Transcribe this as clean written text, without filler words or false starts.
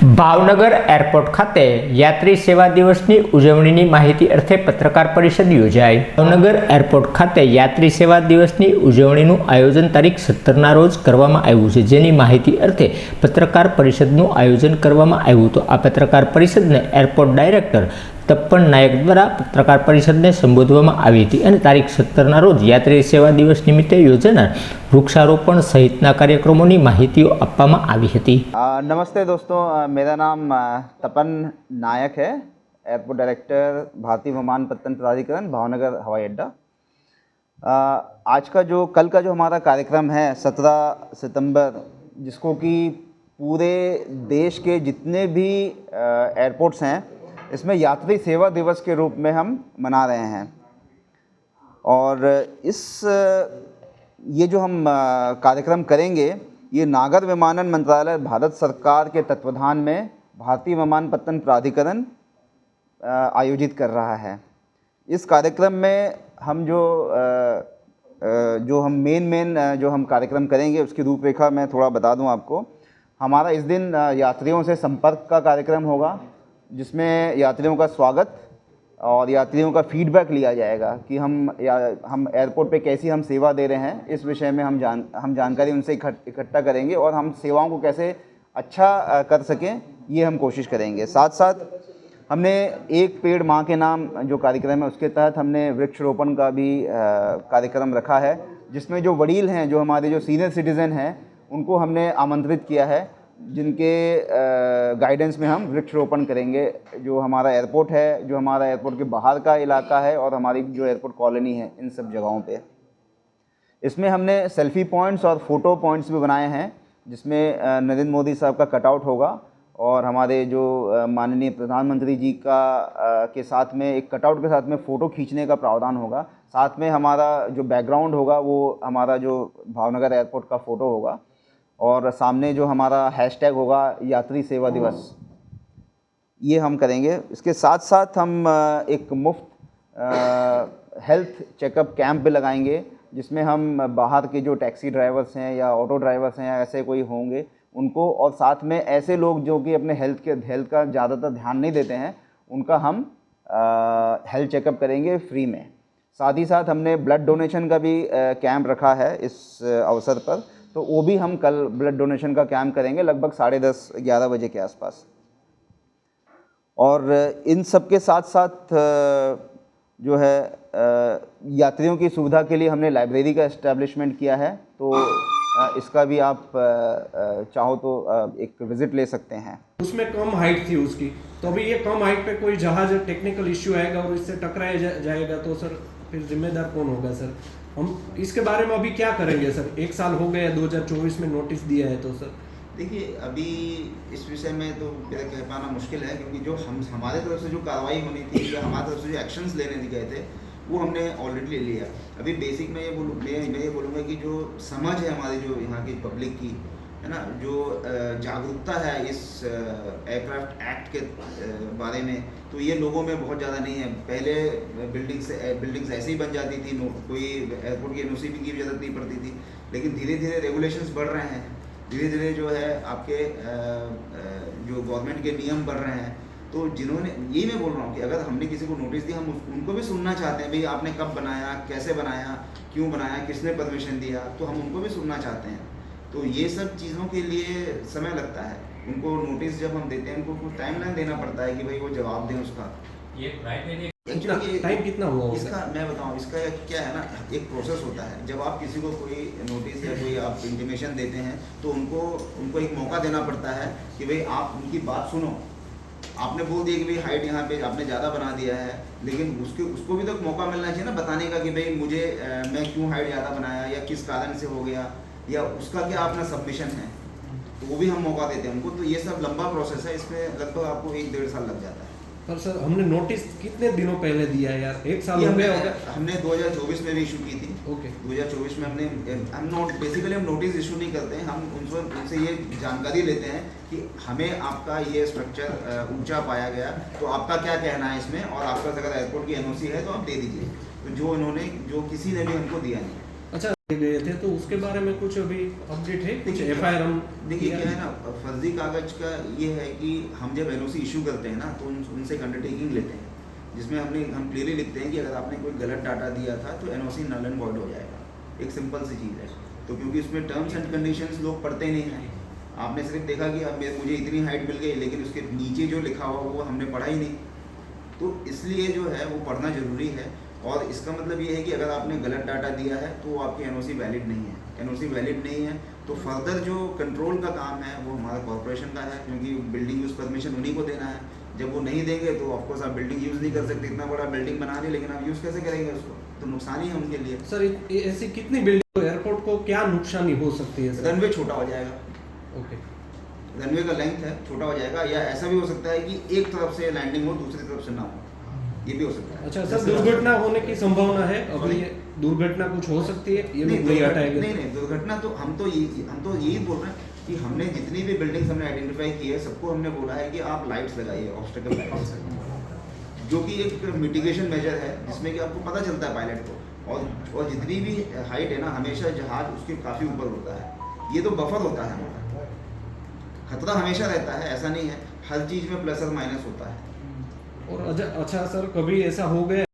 Bhavnagar airport ખાતે યાત્રી સેવા દિવસની ઉજવણીની માહિતી અર્થે પત્રકાર પરિષદ યોજાઈ। ભાવનગર એરપોર્ટ ખાતે યાત્રી સેવા દિવસની ઉજવણીનું આયોજન તારીખ 17ના રોજ કરવામાં આવ્યું છે, જેની માહિતી અર્થે પત્રકાર પરિષદનું આયોજન કરવામાં આવ્યું હતું। આ પત્રકાર પરિષદને એરપોર્ટ ડાયરેક્ટર તપન નાયક દ્વારા પત્રકાર પરિષદને સંબોધવામાં આવી હતી અને તારીખ 17ના રોજ યાત્રી સેવા દિવસ નિમિત્તે યોજાનાર વૃક્ષારોપણ સહિતના કાર્યક્રમોની માહિતીઓ આપવામાં આવી હતી। नमस्ते दोस्तों, मेरा नाम तपन नायक है, एयरपोर्ट डायरेक्टर भारतीय विमानपत्तन प्राधिकरण भावनगर हवाई अड्डा। आज का जो कल का जो हमारा कार्यक्रम है 17 सितंबर, जिसको कि पूरे देश के जितने भी एयरपोर्ट्स हैं इसमें यात्री सेवा दिवस के रूप में हम मना रहे हैं। और ये जो हम कार्यक्रम करेंगे ये नागर विमानन मंत्रालय भारत सरकार के तत्वाधान में भारतीय विमानपत्तन प्राधिकरण आयोजित कर रहा है। इस कार्यक्रम में हम जो हम मेन जो हम कार्यक्रम करेंगे उसकी रूपरेखा मैं थोड़ा बता दूं आपको। हमारा इस दिन यात्रियों से संपर्क का कार्यक्रम होगा, जिसमें यात्रियों का स्वागत और यात्रियों का फीडबैक लिया जाएगा कि हम एयरपोर्ट पे कैसी हम सेवा दे रहे हैं। इस विषय में हम जानकारी उनसे इकट्ठा करेंगे और हम सेवाओं को कैसे अच्छा कर सकें, ये हम कोशिश करेंगे। साथ साथ हमने एक पेड़ माँ के नाम जो कार्यक्रम है उसके तहत हमने वृक्षारोपण का भी कार्यक्रम रखा है, जिसमें जो वडील हैं, जो हमारे जो सीनियर सिटीज़न हैं, उनको हमने आमंत्रित किया है, जिनके गाइडेंस में हम वृक्षारोपण करेंगे। जो हमारा एयरपोर्ट है, जो हमारा एयरपोर्ट के बाहर का इलाका है और हमारी जो एयरपोर्ट कॉलोनी है, इन सब जगहों पे इसमें हमने सेल्फी पॉइंट्स और फ़ोटो पॉइंट्स भी बनाए हैं, जिसमें नरेंद्र मोदी साहब का कटआउट होगा और हमारे जो माननीय प्रधानमंत्री जी का के साथ में एक कटआउट के साथ में फ़ोटो खींचने का प्रावधान होगा। साथ में हमारा जो बैकग्राउंड होगा वो हमारा जो भावनगर एयरपोर्ट का फ़ोटो होगा और सामने जो हमारा हैशटैग होगा यात्री सेवा दिवस, ये हम करेंगे। इसके साथ साथ हम एक मुफ्त हेल्थ चेकअप कैंप भी लगाएंगे, जिसमें हम बाहर के जो टैक्सी ड्राइवर्स हैं या ऑटो ड्राइवर्स हैं या ऐसे कोई होंगे उनको, और साथ में ऐसे लोग जो कि अपने हेल्थ का ज़्यादातर ध्यान नहीं देते हैं, उनका हम हेल्थ चेकअप करेंगे फ्री में। साथ ही साथ हमने ब्लड डोनेशन का भी कैंप रखा है इस अवसर पर, तो वो भी हम कल ब्लड डोनेशन का कैंप करेंगे लगभग 10:30-11 बजे के आसपास। और इन सब के साथ साथ जो है यात्रियों की सुविधा के लिए हमने लाइब्रेरी का एस्टैब्लिशमेंट किया है, तो इसका भी आप चाहो तो एक विज़िट ले सकते हैं। उसमें कम हाइट थी उसकी, तो अभी ये कम हाइट पे कोई जहाज टेक्निकल इश्यू आएगा और इससे टकराया जाएगा तो सर फिर जिम्मेदार कौन होगा सर? हम इसके बारे में अभी क्या करेंगे सर? 1 साल हो गया, 2024 में नोटिस दिया है, तो सर देखिए अभी इस विषय में तो मेरा कह पाना मुश्किल है, क्योंकि जो हमारे तरफ से जो कार्रवाई होनी थी या हमारे तरफ से जो एक्शंस लेने गए थे वो हमने ऑलरेडी ले लिया। अभी बेसिक मैं ये बोलूँगा कि जो समझ है हमारी जो यहाँ की पब्लिक की है ना, जो जागरूकता है इस एयरक्राफ्ट एक्ट के बारे में, तो ये लोगों में बहुत ज़्यादा नहीं है। पहले बिल्डिंग्स ऐसे ही बन जाती थी, कोई एयरपोर्ट की एनओसी की भी ज़रूरत नहीं पड़ती थी, लेकिन धीरे धीरे रेगुलेशंस बढ़ रहे हैं, धीरे धीरे जो है आपके जो गवर्नमेंट के नियम बढ़ रहे हैं। तो जिन्होंने, यही मैं बोल रहा हूँ कि अगर हमने किसी को नोटिस दिया, हम उनको भी सुनना चाहते हैं, भाई आपने कब बनाया, कैसे बनाया, क्यों बनाया, किसने परमिशन दिया, तो हम उनको भी सुनना चाहते हैं। तो ये सब चीज़ों के लिए समय लगता है। उनको नोटिस जब हम देते हैं उनको कुछ टाइमलाइन देना पड़ता है कि भाई वो जवाब दें उसका। ये टाइम कितना हुआ इसका मैं बताऊं, इसका क्या है ना, एक प्रोसेस होता है। जब आप किसी को कोई नोटिस या कोई आप इंटीमेशन देते हैं तो उनको एक मौका देना पड़ता है कि भाई आप उनकी बात सुनो। आपने बोल दिया कि भाई हाइट यहाँ पे आपने ज़्यादा बना दिया है, लेकिन उसको भी तो एक मौका मिलना चाहिए ना बताने का कि भाई मुझे मैं क्यों हाइट ज़्यादा बनाया या किस कारण से हो गया, या उसका क्या अपना सबमिशन है, तो वो भी हम मौका देते हैं उनको। तो ये सब लंबा प्रोसेस है, इसमें लगभग आपको 1-1.5 साल लग जाता है। पर सर हमने नोटिस कितने दिनों पहले दिया है यार? 1 साल हो गया होगा। हमने 2024 में भी इशू की थी। ओके, 2024 में हम नोटिस इशू नहीं करते हैं, हम उनसे ये जानकारी लेते हैं कि हमें आपका ये स्ट्रक्चर ऊंचा पाया गया, तो आपका क्या कहना है इसमें, और आपका अगर एयरपोर्ट की एनओसी है तो आप दे दीजिए। तो जो किसी ने भी हमको दिया नहीं। अच्छा। गए थे, तो उसके बारे में कुछ अभी अपडेट है? कुछ देखिए, FIR हम देखिए क्या है ना, फर्जी कागज का ये है कि हम जब एनओसी इशू करते हैं ना, तो उनसे एक अंडरटेकिंग लेते हैं जिसमें हम क्लियरली लिखते हैं कि अगर आपने कोई गलत डाटा दिया था तो एनओसी नल एंड वॉइड हो जाएगा। एक सिंपल सी चीज़ है। तो क्योंकि उसमें टर्म्स एंड कंडीशंस लोग पढ़ते नहीं हैं, आपने सिर्फ देखा कि अब मुझे इतनी हाइट मिल गई, लेकिन उसके नीचे जो लिखा हुआ वो हमने पढ़ा ही नहीं। तो इसलिए जो है वो पढ़ना ज़रूरी है। और इसका मतलब ये है कि अगर आपने गलत डाटा दिया है तो आपकी एनओसी वैलिड नहीं है। एनओसी वैलिड नहीं है तो फर्दर जो कंट्रोल का काम है वो हमारा कॉर्पोरेशन का है, क्योंकि बिल्डिंग यूज़ परमिशन उन्हीं को देना है। जब वो नहीं देंगे तो ऑफकोर्स आप बिल्डिंग यूज़ नहीं कर सकते। इतना बड़ा बिल्डिंग बना रही, लेकिन आप यूज़ कैसे करेंगे उसको? तो नुकसान ही है उनके लिए। सर ऐसी कितनी बिल्डिंग एयरपोर्ट को क्या नुकसानी हो सकती है सर? रनवे छोटा हो जाएगा, ओके, रनवे का लेंथ है छोटा हो जाएगा, या ऐसा भी हो सकता है कि एक तरफ से लैंडिंग हो दूसरी तरफ से ना हो, ये भी हो सकता है। अच्छा सर, दुर्घटना होने की संभावना है? अभी ये दुर्घटना कुछ हो सकती है, ये लोग नहीं हटाएंगे? नहीं, दुर्घटना तो हम तो यही बोल रहे हैं कि हमने जितनी भी बिल्डिंग्स हमने आइडेंटिफाई की है, सबको हमने बोला है कि आप लाइट्स लगाइए, ऑब्स्टेकल लाइट्स, जो कि एक मिटिगेशन मेजर है जिसमें कि आपको पता चलता है पायलट को। और जितनी भी हाइट है ना, हमेशा जहाज उसके काफ़ी ऊपर होता है। ये तो बफर होता है हमारा, खतरा हमेशा रहता है, ऐसा नहीं है। हर चीज़ में प्लस और माइनस होता है। और अच्छा सर, कभी ऐसा हो गया